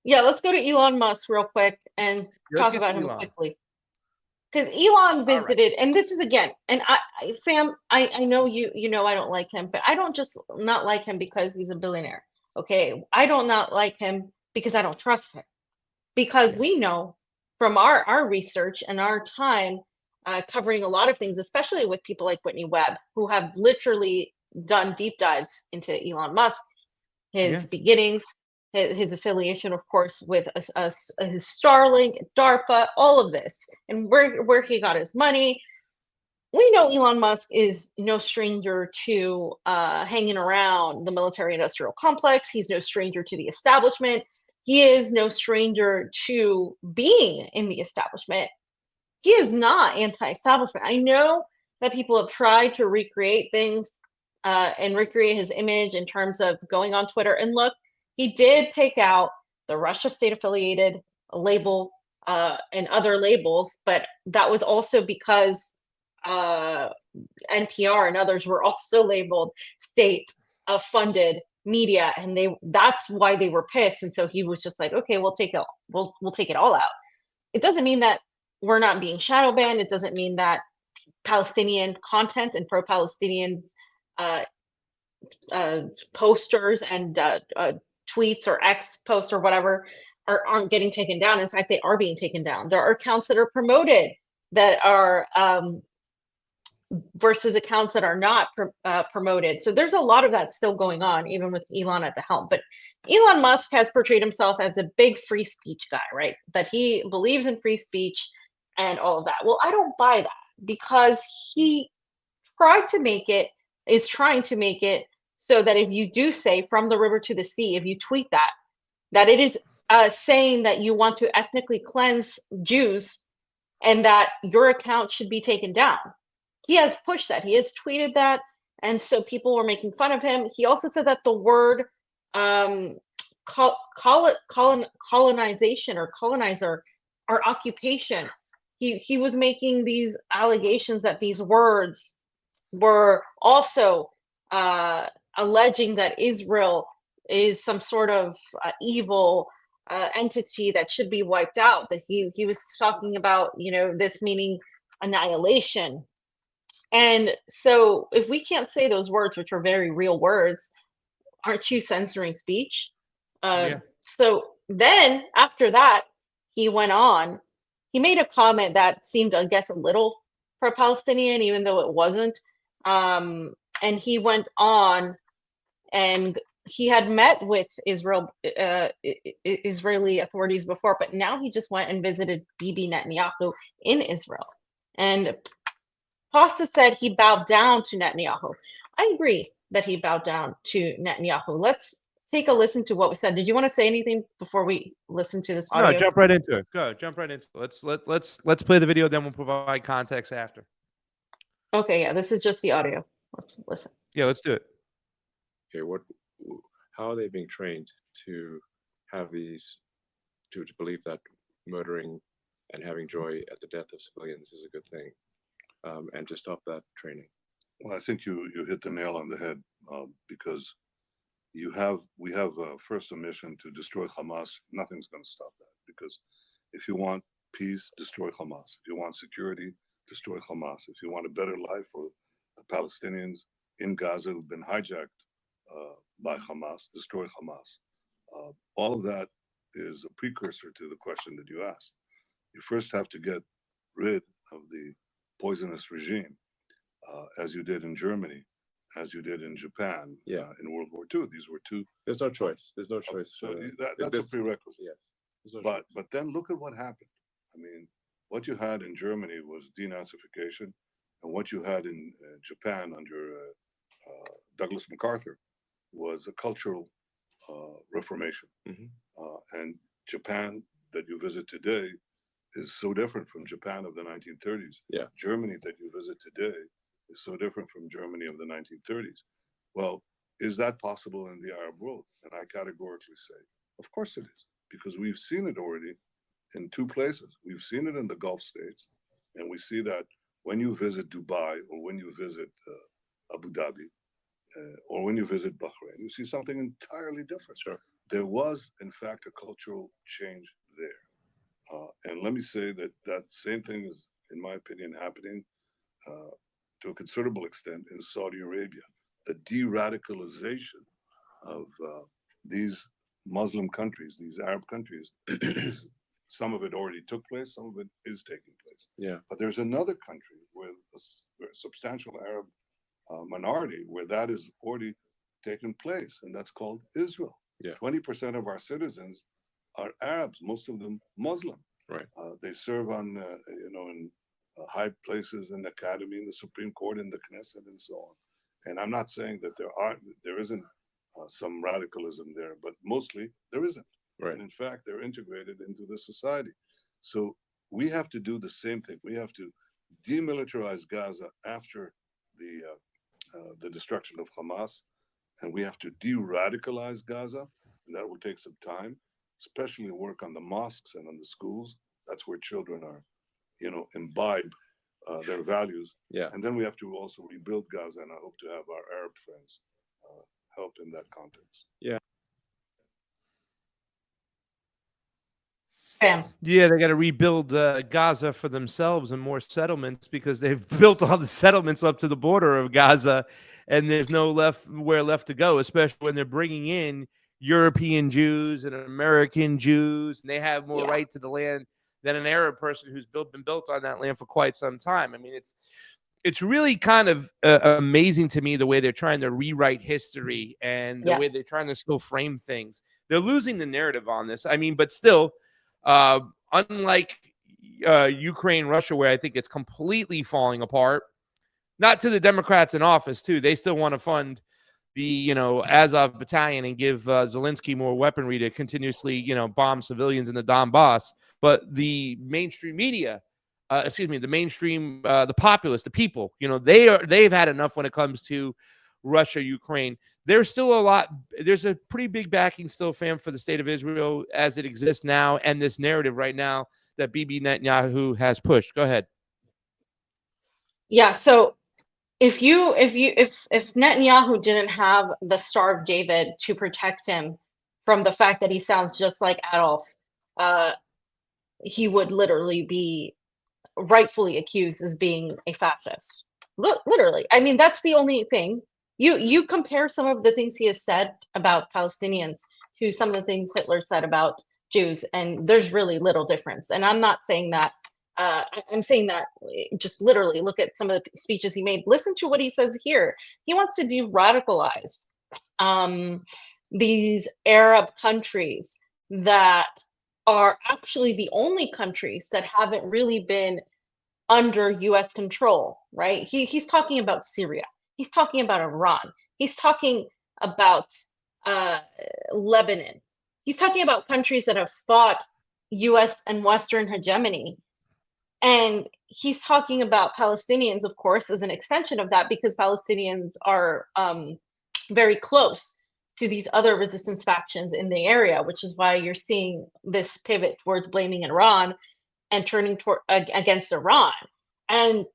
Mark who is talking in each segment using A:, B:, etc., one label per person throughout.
A: Yeah, let's go to Elon Musk real quick and
B: Yeah, let's
A: talk
B: get
A: about
B: to
A: him
B: Elon.
A: quickly. Because Elon
B: All right.
A: visited, and this is again, and fam, I know you know I don't like him, but I don't just not like him because he's a billionaire. Okay, I don't not like him because I don't trust him. Because
B: Yeah.
A: we know from our research and our time covering a lot of things, especially with people like Whitney Webb, who have literally done deep dives into Elon Musk,
B: Yeah.
A: his beginnings, his affiliation, of course, with his Starlink, DARPA, all of this, and where he got his money. We know Elon Musk is no stranger to hanging around the military-industrial complex. He's no stranger to the establishment. He is no stranger to being in the establishment. He is not anti-establishment. I know that people have tried to recreate things and recreate his image in terms of going on Twitter. And look, he did take out the Russia state affiliated label and other labels, but that was also because uh, NPR and others were also labeled state funded media, and that's why they were pissed. And so he was just like, okay, we'll take it all out. It doesn't mean that we're not being shadow banned. It doesn't mean that Palestinian content and pro-Palestinians uh, posters and tweets or X posts or whatever aren't getting taken down. In fact, they are being taken down. There are accounts that are promoted that are versus accounts that are not promoted. So there's a lot of that still going on, even with Elon at the helm. But Elon Musk has portrayed himself as a big free speech guy, right? That he believes in free speech and all of that. Well, I don't buy that because he is trying to make it so that if you do say from the river to the sea, if you tweet that, that it is saying that you want to ethnically cleanse Jews and that your account should be taken down. He has pushed that. He has tweeted that, and so people were making fun of him. He also said that the word um, colonization or colonizer, our occupation. He was making these allegations that these words were also alleging that Israel is some sort of evil entity that should be wiped out. That he was talking about, this meaning annihilation. And so, if we can't say those words, which are very real words, aren't you censoring speech?
B: Yeah.
A: So then, after that, he went on. He made a comment that seemed, I guess, a little pro-Palestinian, even though it wasn't. Um, and he went on, and he had met with Israeli authorities before, but now he just went and visited Bibi Netanyahu in Israel. And Costa said he bowed down to Netanyahu. I agree that he bowed down to Netanyahu. Let's take a listen to what we said. Did you want to say anything before we listen to this
B: No,
A: audio?
B: jump right into it. Go, jump right into it. Let's play the video, then we'll provide context after.
A: Okay, yeah, this is just the audio. Let's listen.
B: Yeah, let's do it.
C: Okay, how are they being trained to have to believe that murdering and having joy at the death of civilians is a good thing, and to stop that training?
D: Well, I think you hit the nail on the head, because we have first a mission to destroy Hamas. Nothing's going to stop that, because if you want peace, destroy Hamas. If you want security, destroy Hamas. If you want a better life for the Palestinians in Gaza who've been hijacked by Hamas, destroy Hamas. All of that is a precursor to the question that you asked. You first have to get rid of the poisonous regime, as you did in Germany, as you did in Japan, in World War II. These were two.
C: There's no choice. There's no choice.
D: So that's a prerequisite.
C: Yes.
D: No but then look at what happened. I mean, what you had in Germany was denazification, and what you had in Japan under Douglas MacArthur was a cultural reformation. And Japan that you visit today is so different from Japan of the 1930s.
C: Yeah.
D: Germany that you visit today is so different from Germany of the 1930s. Well, is that possible in the Arab world? And I categorically say, of course it is, because we've seen it already in two places. We've seen it in the Gulf states, and we see that when you visit Dubai or when you visit Abu Dhabi or when you visit Bahrain, you see something entirely different.
C: Sure.
D: there was, in fact, a cultural change there. And let me say that that same thing is, in my opinion, happening to a considerable extent in Saudi Arabia. The de-radicalization of these Muslim countries, these Arab countries, some of it already took place, some of it is taking place.
C: Yeah.
D: But there's another country with a substantial Arab minority where that is already taken place, and that's called Israel.
C: Yeah.
D: 20% of our citizens are Arabs, most of them Muslim.
C: Right.
D: They serve on, in high places in the academy, in the Supreme Court, in the Knesset, and so on. And I'm not saying that there isn't some radicalism there, but mostly there isn't.
C: Right.
D: And in fact, they're integrated into the society. So we have to do the same thing. We have to demilitarize Gaza after the destruction of Hamas, and we have to de-radicalize Gaza, and that will take some time, especially work on the mosques and on the schools. That's where children are, imbibe their values.
C: Yeah.
D: And then we have to also rebuild Gaza, and I hope to have our Arab friends help in that context.
C: Yeah.
A: Bam.
B: Yeah, they got to rebuild Gaza for themselves and more settlements because they've built all the settlements up to the border of Gaza, and there's nowhere left to go, especially when they're bringing in European Jews and American Jews, and they have more right to the land than an Arab person who's been built on that land for quite some time. I mean, it's really kind of amazing to me the way they're trying to rewrite history and the way they're trying to still frame things. They're losing the narrative on this. I mean, but still, unlike Ukraine, Russia, where I think it's completely falling apart, not to the Democrats in office, too. They still want to fund the, Azov battalion and give Zelensky more weaponry to continuously, bomb civilians in the Donbass. But the mainstream media, the mainstream, the populace, the people, they've had enough when it comes to Russia, Ukraine. There's still there's a pretty big backing still, fam, for the state of Israel as it exists now, and this narrative right now that Bibi Netanyahu has pushed. Go ahead.
A: Yeah, so if Netanyahu didn't have the Star of David to protect him from the fact that he sounds just like Adolf, he would literally be rightfully accused as being a fascist. Literally. I mean, that's the only thing. You compare some of the things he has said about Palestinians to some of the things Hitler said about Jews, and there's really little difference. And I'm not saying that. I'm saying that just literally look at some of the speeches he made. Listen to what he says here. He wants to de-radicalize these Arab countries that are actually the only countries that haven't really been under U.S. control, right? He's talking about Syria. He's talking about Iran. He's talking about Lebanon. He's talking about countries that have fought U.S. and Western hegemony. And he's talking about Palestinians, of course, as an extension of that, because Palestinians are very close to these other resistance factions in the area, which is why you're seeing this pivot towards blaming Iran and turning against Iran. And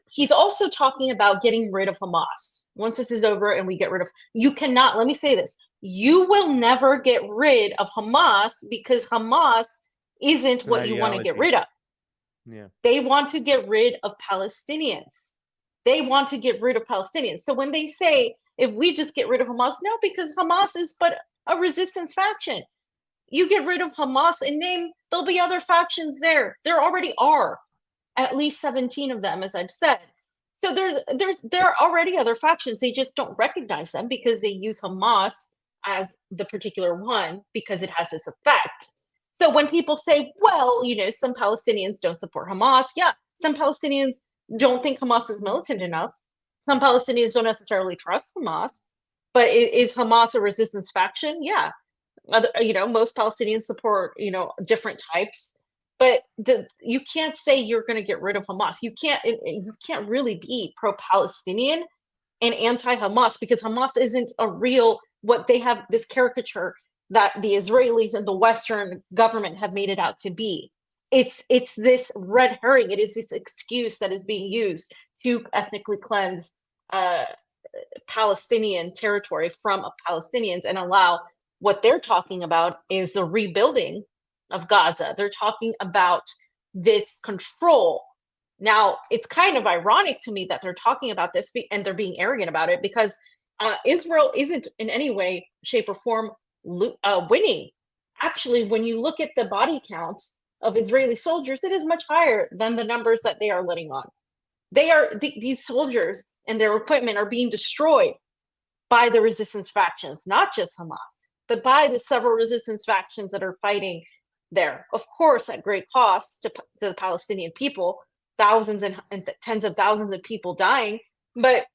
A: he's also talking about getting rid of Hamas. Once this is over and we get rid of, you cannot, let me say this, you will never get rid of Hamas because Hamas isn't what you want to get rid of.
B: Yeah.
A: They want to get rid of Palestinians. They want to get rid of Palestinians. So when they say, if we just get rid of Hamas, no, because Hamas is but a resistance faction. You get rid of Hamas and there'll be other factions there. There already are at least 17 of them, as I've said. So there are already other factions. They just don't recognize them because they use Hamas as the particular one because it has this effect. So when people say, well, some Palestinians don't support Hamas, yeah, some Palestinians don't think Hamas is militant enough. Some Palestinians don't necessarily trust Hamas, but is Hamas a resistance faction? Yeah. Most Palestinians support, different types, but you can't say you're going to get rid of Hamas. You can't really be pro-Palestinian and anti-Hamas because Hamas isn't a real, what they have this caricature that the Israelis and the Western government have made it out to be. It's this red herring. It is this excuse that is being used to ethnically cleanse Palestinian territory from Palestinians and allow what they're talking about is the rebuilding of Gaza. They're talking about this control. Now, it's kind of ironic to me that they're talking about this and they're being arrogant about it, because Israel isn't in any way, shape, or form winning. Actually, when you look at the body count of Israeli soldiers, it is much higher than the numbers that they are letting on. These soldiers and their equipment are being destroyed by the resistance factions, not just Hamas, but by the several resistance factions that are fighting there. Of course, at great cost to the Palestinian people, thousands and tens of thousands of people dying, but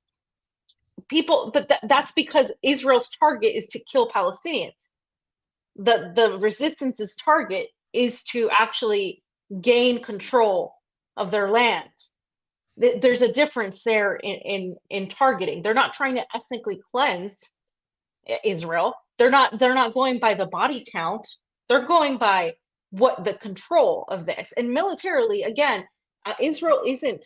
A: that's because Israel's target is to kill Palestinians. The resistance's target is to actually gain control of their land. There's a difference there in targeting. They're not trying to ethnically cleanse Israel. They're not going by the body count. They're going by what the control of this. And militarily, again, Israel isn't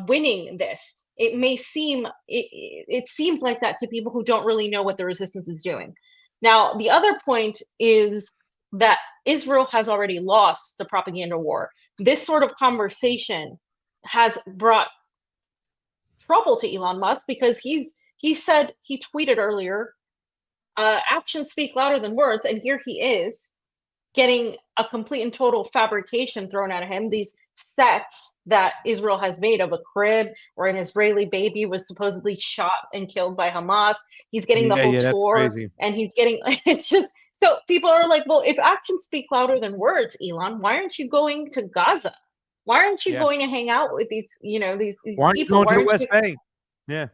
A: winning this. It may seem it seems like that to people who don't really know what the resistance is doing. Now, the other point is that Israel has already lost the propaganda war. This sort of conversation has brought trouble to Elon Musk, because he tweeted earlier, actions speak louder than words, and here he is getting a complete and total fabrication thrown at him. These sets that Israel has made of a crib where an Israeli baby was supposedly shot and killed by Hamas. He's getting the whole tour, and he's getting, it's just, so people are like, well, if actions speak louder than words, Elon, why aren't you going to Gaza? Why aren't you going to hang out with these, these
B: why aren't
A: people?
B: You going to the West Bank? Yeah.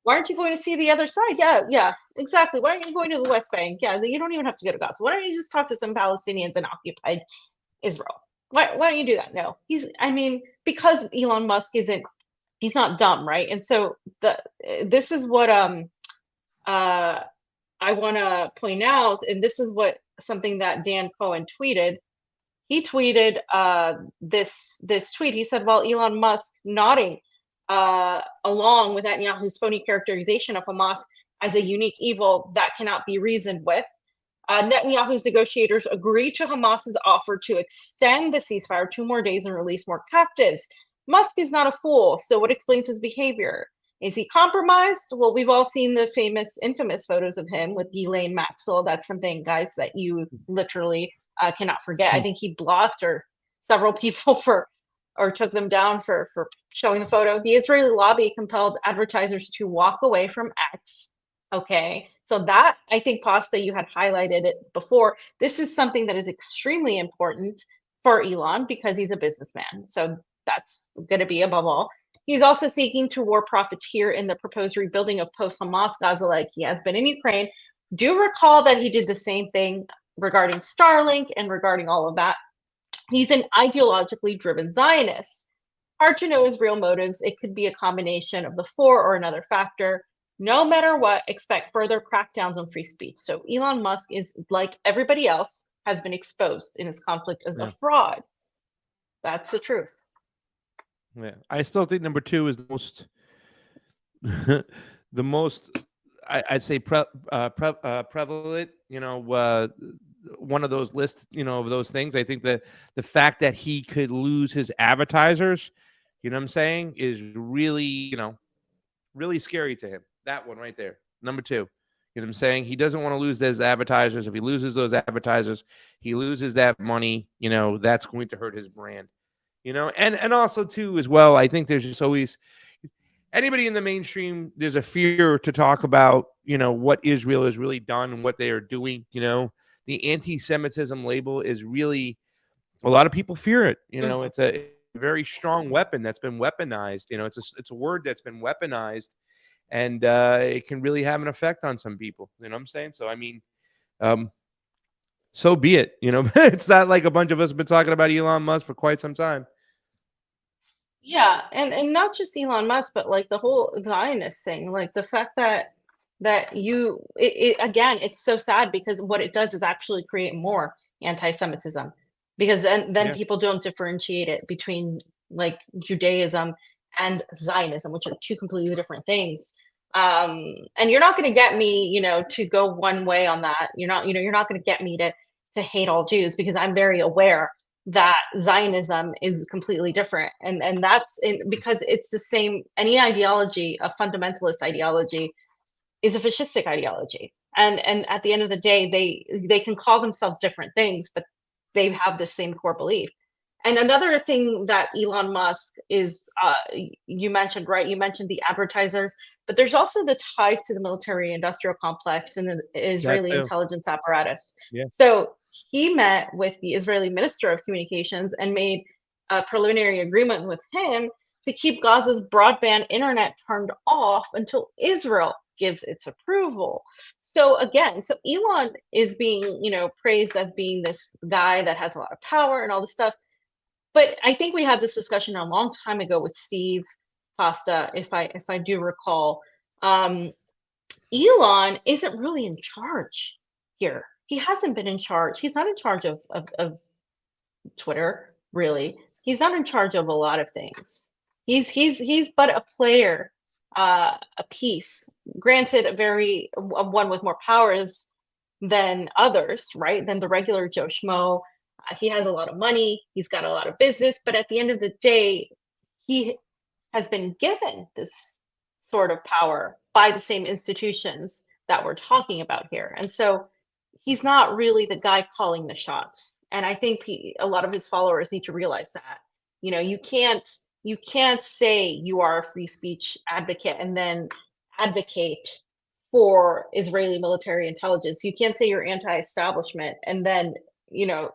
A: Why aren't you going to see the other side? Yeah, exactly. Why aren't you going to the West Bank? Yeah, you don't even have to go to Gaza. Why don't you just talk to some Palestinians in occupied Israel? Why don't you do that? No, because Elon Musk he's not dumb, right? And so this is what I want to point out, and this is something that Dan Cohen tweeted. He tweeted this tweet. He said, while Elon Musk nodding along with Netanyahu's phony characterization of Hamas as a unique evil that cannot be reasoned with, Netanyahu's negotiators agreed to Hamas's offer to extend the ceasefire 2 more days and release more captives. Musk is not a fool, so what explains his behavior? Is he compromised? Well, we've all seen the infamous photos of him with Ghislaine Maxwell. That's something, guys, that you literally cannot forget. I think he blocked several people or took them down for showing the photo. The Israeli lobby compelled advertisers to walk away from X. Okay, so that, I think, Pasta, you had highlighted it before. This is something that is extremely important for Elon because he's a businessman. So that's going to be above all. He's also seeking to war profiteer in the proposed rebuilding of post-Hamas Gaza like he has been in Ukraine. Do recall that he did the same thing regarding Starlink and regarding all of that. He's an ideologically driven Zionist. Hard to know his real motives. It could be a combination of the four or another factor. No matter what, expect further crackdowns on free speech. So Elon Musk is, like everybody else, has been exposed in his conflict as a fraud. That's the truth.
B: Yeah, I still think number 2 is the most, I'd say prevalent. One of those lists, of those things. I think that the fact that he could lose his advertisers, what I'm saying, is really, really scary to him. That one right there, number 2. You know what I'm saying? He doesn't want to lose those advertisers. If he loses those advertisers, he loses that money. That's going to hurt his brand. And also too as well, I think there's just always anybody in the mainstream, there's a fear to talk about, what Israel has really done and what they are doing. The anti-Semitism label is really, a lot of people fear it. It's a very strong weapon that's been weaponized. It's a word that's been weaponized, and it can really have an effect on some people. You know what I'm saying? So, so be it. It's not like a bunch of us have been talking about Elon Musk for quite some time.
A: Yeah, and not just Elon Musk, but like the whole Zionist thing, like the fact that again, it's so sad because what it does is actually create more anti-Semitism, because then people don't differentiate it between like Judaism and Zionism, which are 2 completely different things. And you're not going to get me, to go one way on that. You're not going to get me to hate all Jews, because I'm very aware that Zionism is completely different, and that's because it's the same. Any ideology, a fundamentalist ideology, is a fascistic ideology, and at the end of the day, they can call themselves different things, but they have the same core belief. And another thing that Elon Musk is, you mentioned, right? You mentioned the advertisers, but there's also the ties to the military-industrial complex and the
B: That
A: Israeli
B: too.
A: intelligence apparatus.
B: Yeah.
A: So he met with the Israeli Minister of Communications and made a preliminary agreement with him to keep Gaza's broadband internet turned off until Israel gives its approval. So again, so Elon is being, praised as being this guy that has a lot of power and all this stuff. But I think we had this discussion a long time ago with Steve Pasta, if I do recall. Elon isn't really in charge here. He hasn't been in charge. He's not in charge of Twitter, really. He's not in charge of a lot of things. He's but a player, a piece. Granted, one with more powers than others, right? Than the regular Joe Schmo. He has a lot of money. He's got a lot of business. But at the end of the day, he has been given this sort of power by the same institutions that we're talking about here. And so he's not really the guy calling the shots. And I think a lot of his followers need to realize that. You can't say you are a free speech advocate and then advocate for Israeli military intelligence. You can't say you're anti-establishment and then,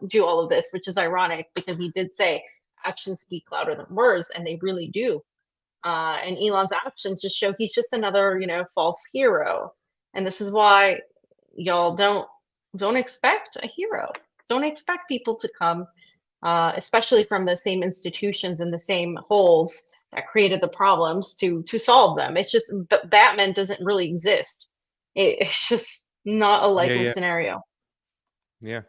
A: do all of this, which is ironic because he did say actions speak louder than words, and they really do. And Elon's actions just show he's just another, false hero. And this is why y'all don't expect a hero. Don't expect people to come, especially from the same institutions and the same holes that created the problems to solve them. It's just Batman doesn't really exist. It's just not a likely
B: Yeah.
A: scenario.
B: Yeah.